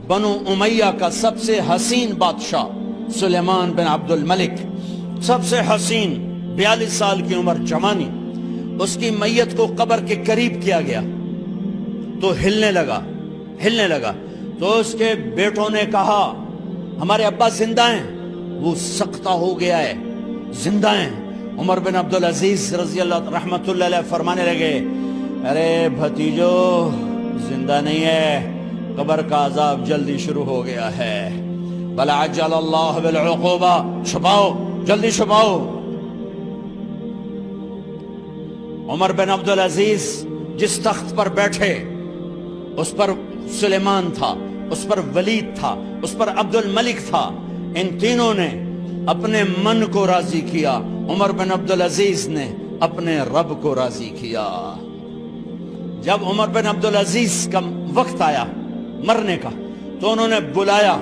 بنو امیہ کا سب سے حسین بادشاہ سلیمان بن عبد الملک، سب سے حسین، 42 سال کی عمر، جوانی، اس کی میت کو قبر کے قریب کیا گیا تو ہلنے لگا تو اس کے بیٹوں نے کہا ہمارے ابا زندہ ہیں، وہ سکتہ ہو گیا ہے، زندہ ہیں۔ عمر بن عبدالعزیز رضی اللہ رحمت اللہ علیہ فرمانے لگے ارے بھتیجو زندہ نہیں ہے، قبر کا عذاب جلدی شروع ہو گیا ہے، بل عجل اللہ بالعقوبہ، چھپاؤ، جلدی چھپاؤ۔ عمر بن عبدالعزیز جس تخت پر بیٹھے اس پر سلیمان تھا، اس پر ولید تھا، اس پر عبد الملک تھا، ان تینوں نے اپنے من کو راضی کیا، عمر بن عبدالعزیز نے اپنے رب کو راضی کیا۔ جب عمر بن عبدالعزیز کا وقت آیا مرنے کا تو انہوں نے بلایا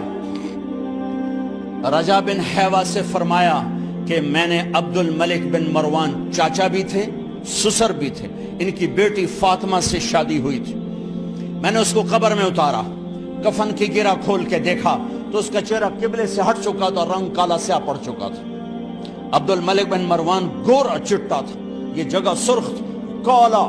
رجا بن حیوہ سے، فرمایا کہ میں نے عبد الملک بن مروان چاچا بھی تھے، سسر بھی تھے، ان کی بیٹی فاطمہ سے شادی ہوئی تھی، میں نے اس کو قبر میں اتارا، کفن کی گرہ کھول کے دیکھا تو اس کا چہرہ قبلے سے ہٹ چکا تھا، رنگ کالا سیاہ پڑ چکا تھا۔ عبد الملک بن مروان گورا چٹا تھا، یہ جگہ سرخ تھی، کالا۔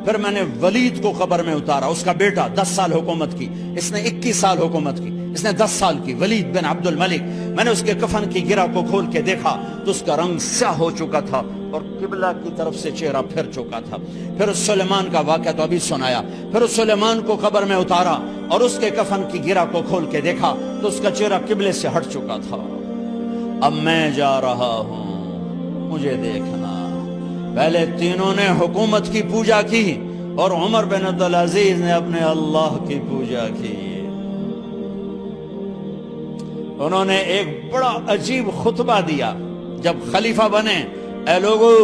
پھر میں نے ولید کو قبر میں اتارا، اس کا بیٹا 10 سال حکومت کی، اس نے 21 سال حکومت کی، اس نے 10 سال کی، ولید بن عبد الملک۔ میں نے اس کے کفن کی گرہ کو کھول کے دیکھا تو اس کا رنگ سیاہ ہو چکا تھا اور قبلہ کی طرف سے چہرہ پھر چکا تھا۔ پھر سلیمان کا واقعہ تو ابھی سنایا، پھر سلیمان کو قبر میں اتارا اور اس کے کفن کی گرہ کو کھول کے دیکھا تو اس کا چہرہ قبلے سے ہٹ چکا تھا۔ اب میں جا رہا ہوں، مجھے دیکھنا۔ پہلے تینوں نے حکومت کی پوجا کی اور عمر بن عبدالعزیز نے اپنے اللہ کی پوجا کی۔ انہوں نے ایک بڑا عجیب خطبہ دیا جب خلیفہ بنے، اے لوگو،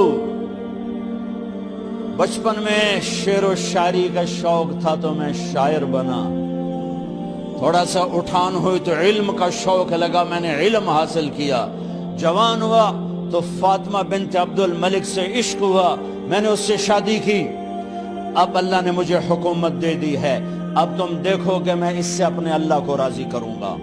بچپن میں شعر و شاعری کا شوق تھا تو میں شاعر بنا، تھوڑا سا اٹھان ہوئی تو علم کا شوق لگا، میں نے علم حاصل کیا، جوان ہوا تو فاطمہ بنت عبد الملک سے عشق ہوا، میں نے اس سے شادی کی، اب اللہ نے مجھے حکومت دے دی ہے، اب تم دیکھو کہ میں اس سے اپنے اللہ کو راضی کروں گا۔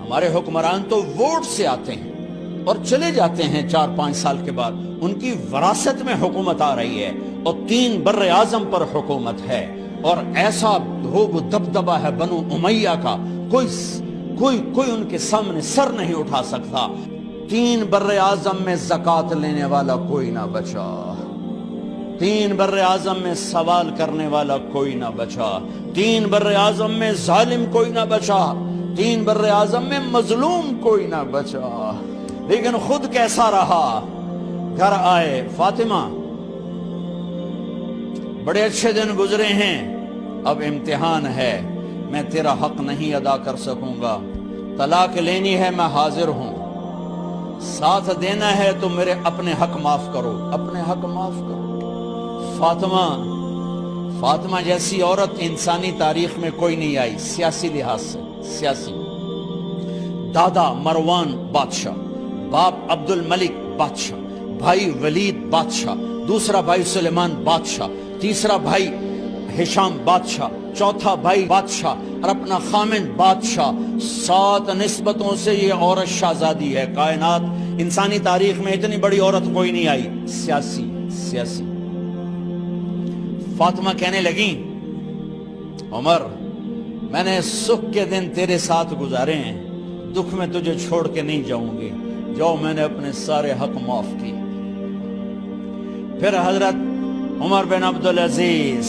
ہمارے حکمران تو ووٹ سے آتے ہیں اور چلے جاتے ہیں 4-5 سال کے بعد، ان کی وراثت میں حکومت آ رہی ہے اور 3 بر اعظم پر حکومت ہے، اور ایسا دھوب دبدبہ ہے بنو امیہ کا، کوئی ان کے سامنے سر نہیں اٹھا سکتا۔ 3 بر اعظم میں زکوٰۃ لینے والا کوئی نہ بچا، 3 بر اعظم میں سوال کرنے والا کوئی نہ بچا، 3 بر اعظم میں ظالم کوئی نہ بچا، 3 بر اعظم میں مظلوم کوئی نہ بچا۔ لیکن خود کیسا رہا؟ گھر آئے، فاطمہ بڑے اچھے دن گزرے ہیں، اب امتحان ہے، میں تیرا حق نہیں ادا کر سکوں گا، طلاق لینی ہے میں حاضر ہوں، ساتھ دینا ہے تو میرے اپنے حق معاف کرو، اپنے حق معاف کرو۔ فاطمہ جیسی عورت انسانی تاریخ میں کوئی نہیں آئی، سیاسی لحاظ سے، سیاسی، دادا مروان بادشاہ، باپ عبد الملک بادشاہ، بھائی ولید بادشاہ، دوسرا بھائی سلیمان بادشاہ، تیسرا بھائی ہشام بادشاہ، چوتھا بھائی بادشاہ اور اپنا خامن بادشاہ، 7 نسبتوں سے یہ عورت شہزادی ہے۔ کائنات انسانی تاریخ میں اتنی بڑی عورت کوئی نہیں آئی، سیاسی۔ فاطمہ کہنے لگیں عمر، میں نے سکھ کے دن تیرے ساتھ گزارے ہیں، دکھ میں تجھے چھوڑ کے نہیں جاؤں گی، جاؤ میں نے اپنے سارے حق معاف کی۔ پھر حضرت عمر بن عبدالعزیز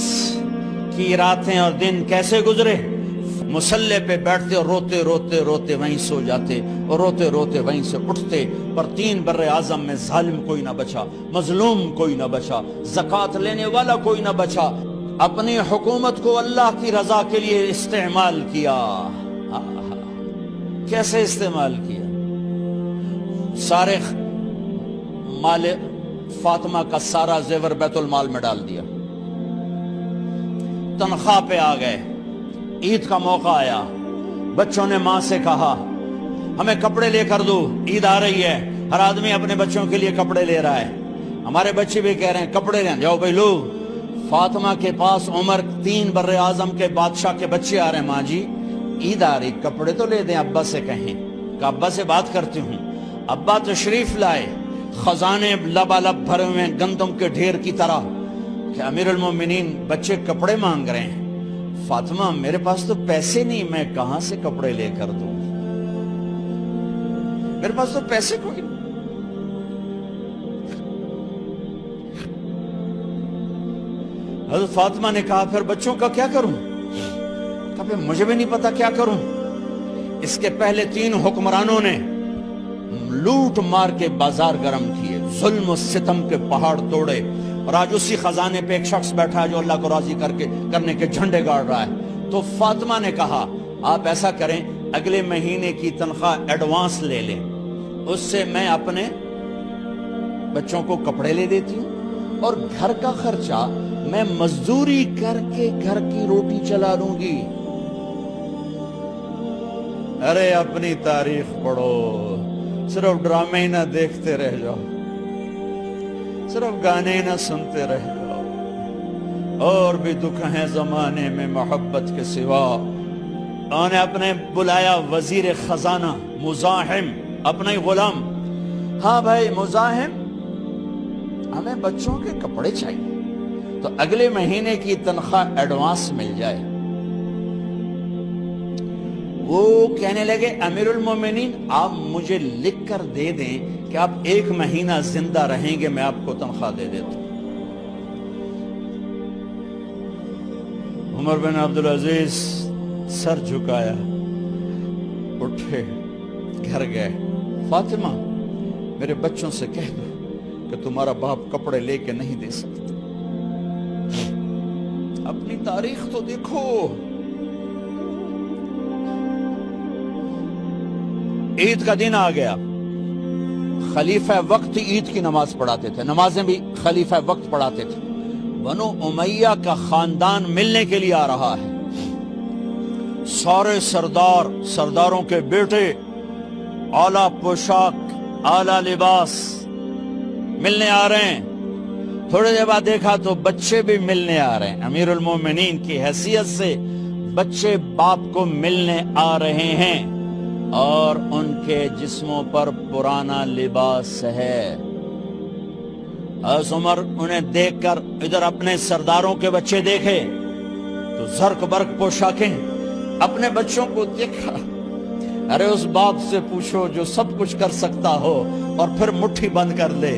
کی راتیں اور دن کیسے گزرے؟ مسلح پہ بیٹھتے اور روتے وہیں سو جاتے اور روتے وہیں سے اٹھتے، پر 3 بر اعظم میں ظالم کوئی نہ بچا، مظلوم کوئی نہ بچا، زکوٰۃ لینے والا کوئی نہ بچا، اپنی حکومت کو اللہ کی رضا کے لیے استعمال کیا۔ کیسے استعمال کیا؟ سارے مال فاطمہ کا سارا زیور بیت المال میں ڈال دیا، تنخواہ پہ آ گئے، عید کا موقع آیا، بچوں نے ماں سے کہا ہمیں کپڑے لے کر دو، عید آ رہی ہے، ہر آدمی اپنے بچوں کے لیے کپڑے لے رہا ہے، ہمارے بچے بھی کہہ رہے ہیں کپڑے لیں، جاؤ بھائی لو۔ فاطمہ کے پاس عمر 3 بر اعظم کے بادشاہ کے بچے آ رہے ہیں، ماں جی عید آ رہی، کپڑے تو لے دیں، ابا سے کہیں کہ ابا سے بات کرتی ہوں۔ ابا تشریف لائے، خزانے لبالب بھرے ہوئے گندم کے ڈھیر کی طرح کہ امیر المومنین بچے کپڑے مانگ رہے ہیں۔ فاطمہ میرے پاس تو پیسے نہیں، میں کہاں سے کپڑے لے کر دوں، میرے پاس تو پیسے کوئی نہیں۔ حضرت فاطمہ نے کہا پھر بچوں کا کیا کروں؟ کہا پھر مجھے بھی نہیں پتا کیا کروں۔ اس کے پہلے 3 حکمرانوں نے لوٹ مار کے بازار گرم کیے، ظلم و ستم کے پہاڑ توڑے، اور آج اسی خزانے پہ ایک شخص بیٹھا ہے جو اللہ کو راضی کرنے کے جھنڈے گاڑ رہا ہے۔ تو فاطمہ نے کہا آپ ایسا کریں، اگلے مہینے کی تنخواہ ایڈوانس لے لیں، اس سے میں اپنے بچوں کو کپڑے لے دیتی ہوں، اور گھر کا خرچہ میں مزدوری کر کے گھر کی روٹی چلا لوں گی۔ ارے اپنی تاریخ پڑھو، صرف ڈرامے ہی نہ دیکھتے رہ جاؤ، صرف گانے ہی نہ سنتے رہ جاؤ، اور بھی دکھ ہیں زمانے میں محبت کے سوا۔ انہوں نے اپنے بلایا وزیر خزانہ مزاحم، اپنا ہی غلام، ہاں بھائی مزاحم ہمیں بچوں کے کپڑے چاہیے، تو اگلے مہینے کی تنخواہ ایڈوانس مل جائے۔ وہ کہنے لگے امیر المومنین آپ مجھے لکھ کر دے دیں کہ آپ 1 مہینہ زندہ رہیں گے، میں آپ کو تنخواہ دے دیتا ہوں۔ عمر بن عبدالعزیز سر جھکایا، اٹھے، گھر گئے۔ فاطمہ میرے بچوں سے کہہ دو کہ تمہارا باپ کپڑے لے کے نہیں دے سکتا۔ اپنی تاریخ تو دیکھو، عید کا دن آ گیا، خلیفہ وقت عید کی نماز پڑھاتے تھے، نمازیں بھی خلیفہ وقت پڑھاتے تھے۔ بنو امیہ کا خاندان ملنے کے لیے آ رہا ہے، سارے سرداروں کے بیٹے اعلیٰ پوشاک، اعلیٰ لباس ملنے آ رہے ہیں۔ تھوڑے دیر بعد دیکھا تو بچے بھی ملنے آ رہے ہیں، امیر المومنین کی حیثیت سے بچے باپ کو ملنے آ رہے ہیں، اور ان کے جسموں پر پرانا لباس ہے۔ حضرت عمر انہیں دیکھ کر ادھر اپنے سرداروں کے بچے دیکھے تو زرق برق پوشاکیں، اپنے بچوں کو دیکھا۔ ارے اس باپ سے پوچھو جو سب کچھ کر سکتا ہو اور پھر مٹھی بند کر لے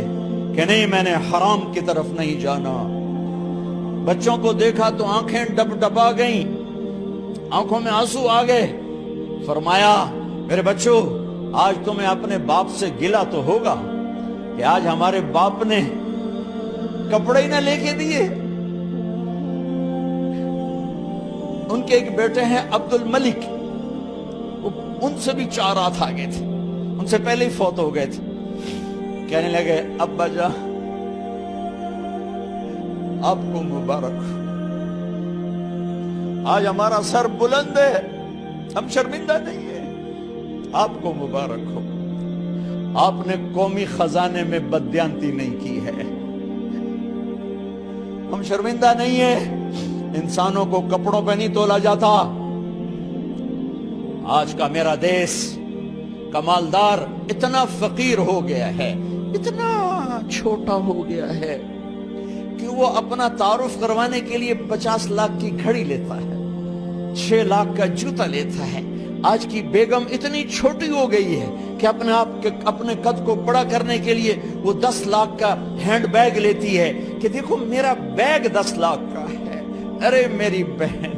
کہ نہیں میں نے حرام کی طرف نہیں جانا۔ بچوں کو دیکھا تو آنکھیں ڈب ڈبا گئیں، آنکھوں میں آنسو آ گئے۔ فرمایا میرے بچوں آج تمہیں اپنے باپ سے گلہ تو ہوگا کہ آج ہمارے باپ نے کپڑے ہی نہ لے کے دیے۔ ان کے ایک بیٹے ہیں عبد الملک، ان سے بھی 4 رات آگے تھے، ان سے پہلے ہی فوت ہو گئے تھے۔ کہنے لگے ابا جان آپ کو مبارک، آج ہمارا سر بلند ہے، ہم شرمندہ نہیں ہیں، آپ کو مبارک ہو، آپ نے قومی خزانے میں بددیانتی نہیں کی ہے، ہم شرمندہ نہیں ہیں، انسانوں کو کپڑوں پہ نہیں تولا جاتا۔ آج کا میرا دیس کا مالدار اتنا فقیر ہو گیا ہے، اتنا چھوٹا ہو گیا ہے کہ وہ اپنا تعارف کروانے کے لیے 50 لاکھ کی گھڑی لیتا ہے، 6 لاکھ کا جوتا لیتا ہے۔ آج کی بیگم اتنی چھوٹی ہو گئی ہے کہ اپنے قد کو بڑا کرنے کے لیے وہ 10 لاکھ کا ہینڈ بیگ لیتی ہے کہ دیکھو میرا بیگ 10 لاکھ کا ہے۔ ارے میری بہن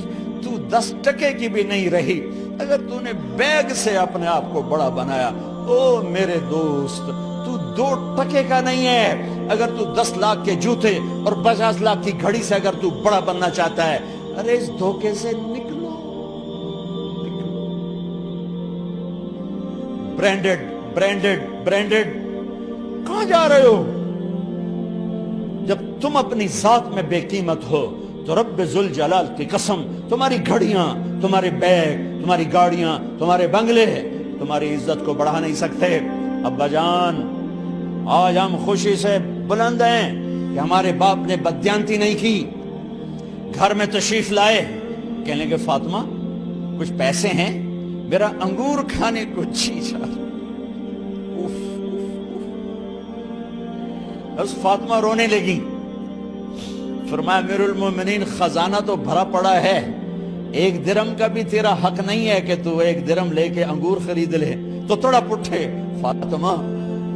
تو 10 ٹکے کی بھی نہیں رہی اگر تو نے بیگ سے اپنے آپ کو بڑا بنایا۔ او میرے دوست تو 2 ٹکے کا نہیں ہے اگر تو 10 لاکھ کے جوتے اور 50 لاکھ کی گھڑی سے اگر تو بڑا بننا چاہتا ہے۔ ارے اس دھوکے سے نکلو۔ برینڈڈ کہاں جا رہے ہو؟ جب تم اپنی ذات میں بے قیمت ہو تو رب ذوالجلال کی قسم تمہاری گھڑیاں، تمہارے بیگ، تمہاری گاڑیاں، تمہارے بنگلے تمہاری عزت کو بڑھا نہیں سکتے۔ ابا جان آج ہم خوشی سے بلند ہیں کہ ہمارے باپ نے بددیانتی نہیں کی۔ گھر میں تشریف لائے، کہنے لگے فاطمہ کچھ پیسے ہیں، میرا انگور کھانے کو جی چاہ رہا۔ بس فاطمہ رونے لگی، فرمایا امیر المومنین خزانہ تو بھرا پڑا ہے، 1 درم کا بھی تیرا حق نہیں ہے کہ تو 1 درم لے کے انگور خرید لے۔ تو تھوڑا پٹھے، فاطمہ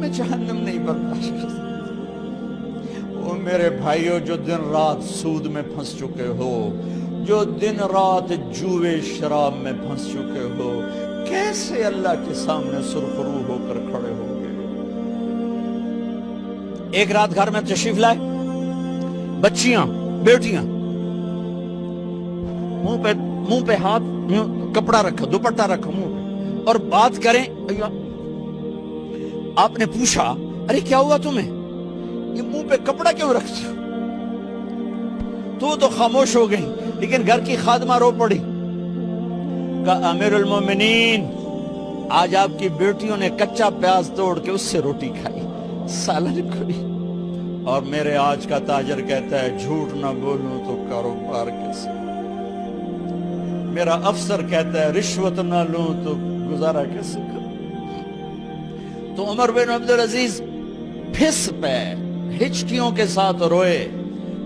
میں جہنم نہیں برداشت کر سکتا۔ وہ میرے بھائیوں جو دن رات سود میں پھنس چکے ہو، جو دن رات جوے شراب میں پھنس چکے ہو، کیسے اللہ کے سامنے سرخرو ہو کر کھڑے ہو گئے؟ ایک رات گھر میں تشریف لائے، بچیاں بیٹیاں، منہ پہ ہاتھ، کپڑا رکھا، دوپٹہ رکھا منہ پہ، اور بات کریں۔ آپ نے پوچھا ارے کیا ہوا تمہیں، یہ منہ پہ کپڑا کیوں رکھتے ہو؟ تو خاموش ہو گئی، لیکن گھر کی خادمہ رو پڑی، کہا امیر المومنین آج آپ کی بیٹیوں نے کچا پیاز توڑ کے اس سے روٹی کھائی، سالن کھائی، اور میرے آج کا تاجر کہتا ہے جھوٹ نہ بولوں تو کاروبار کیسے، میرا افسر کہتا ہے رشوت نہ لوں تو گزارا کیسے کروں۔ تو عمر بن عبدالعزیز پھس پہ ہچکیوں کے ساتھ روئے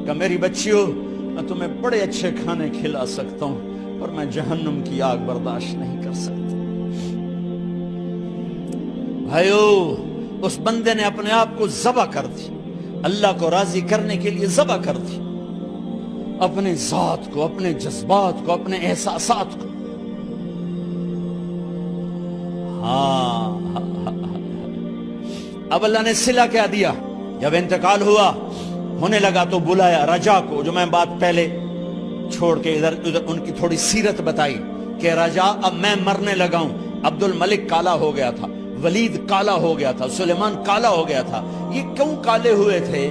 کہ میری بچیوں میں تمہیں بڑے اچھے کھانے کھلا سکتا ہوں، پر میں جہنم کی آگ برداشت نہیں کر سکتا۔ بھائیو، اس بندے نے اپنے آپ کو ذبح کر دی، اللہ کو راضی کرنے کے لیے ذبح کر دی، اپنے ذات کو، اپنے جذبات کو، اپنے احساسات کو۔ اب اللہ نے صلہ کیا دیا، جب انتقال ہونے لگا تو بلایا رجا کو، جو میں بات پہلے چھوڑ کے ادھر ان کی تھوڑی سیرت بتائی کہ رجا اب میں مرنے لگا ہوں۔ عبد الملک کالا ہو گیا تھا، ولید کالا ہو گیا تھا، سلیمان کالا ہو گیا تھا۔ یہ کیوں کالے ہوئے تھے؟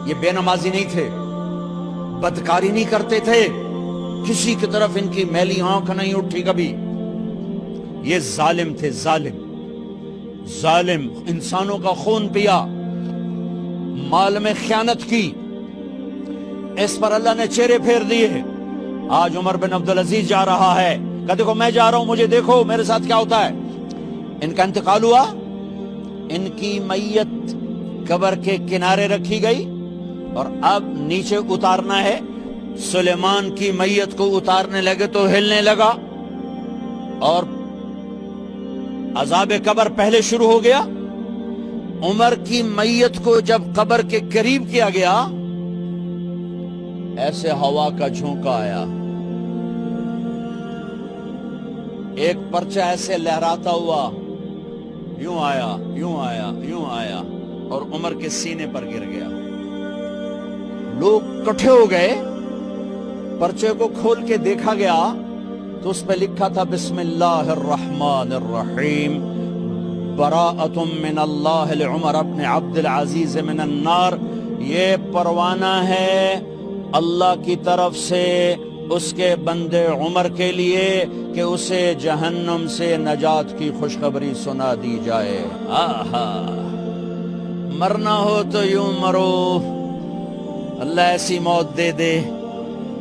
یہ بے نمازی نہیں تھے، بدکاری نہیں کرتے تھے، کسی کی طرف ان کی میلی آنکھ نہیں اٹھی کبھی۔ یہ ظالم تھے، ظالم، انسانوں کا خون پیا، مال میں خیانت کی، اس پر اللہ نے چہرے پھیر دیے۔ آج عمر بن عبدالعزیز جا رہا ہے کہ دیکھو میں جا رہا ہوں، مجھے دیکھو میرے ساتھ کیا ہوتا ہے۔ ان کا انتقال ہوا، ان کی میت قبر کے کنارے رکھی گئی، اور اب نیچے اتارنا ہے۔ سلیمان کی میت کو اتارنے لگے تو ہلنے لگا، اور عذاب قبر پہلے شروع ہو گیا۔ عمر کی میت کو جب قبر کے قریب کیا گیا، ایسے ہوا کا جھونکا آیا، ایک پرچہ ایسے لہراتا ہوا یوں آیا، یوں آیا، یوں آیا، اور عمر کے سینے پر گر گیا۔ لوگ کٹھے ہو گئے، پرچے کو کھول کے دیکھا گیا تو اس پہ لکھا تھا بسم اللہ الرحمن الرحیم، براءۃ من اللہ لعمر بن عبد العزیز من النار۔ یہ پروانہ ہے اللہ کی طرف سے اس کے بندے عمر کے لیے کہ اسے جہنم سے نجات کی خوشخبری سنا دی جائے۔ آہا، مرنا ہو تو یوں مرو، اللہ ایسی موت دے دے۔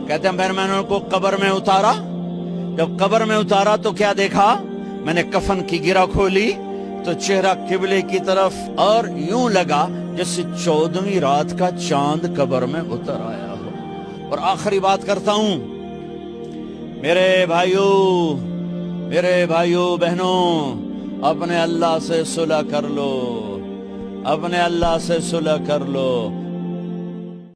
کہتے ہیں میں نے ان کو قبر میں اتارا، جب قبر میں اتارا تو کیا دیکھا؟ میں نے کفن کی گرہ کھولی تو چہرہ قبلے کی طرف، اور یوں لگا جیسے 14ویں رات کا چاند قبر میں اتر آیا ہو۔ اور آخری بات کرتا ہوں، میرے بھائیوں بہنوں، اپنے اللہ سے صلح کر لو، اپنے اللہ سے صلح کر لو۔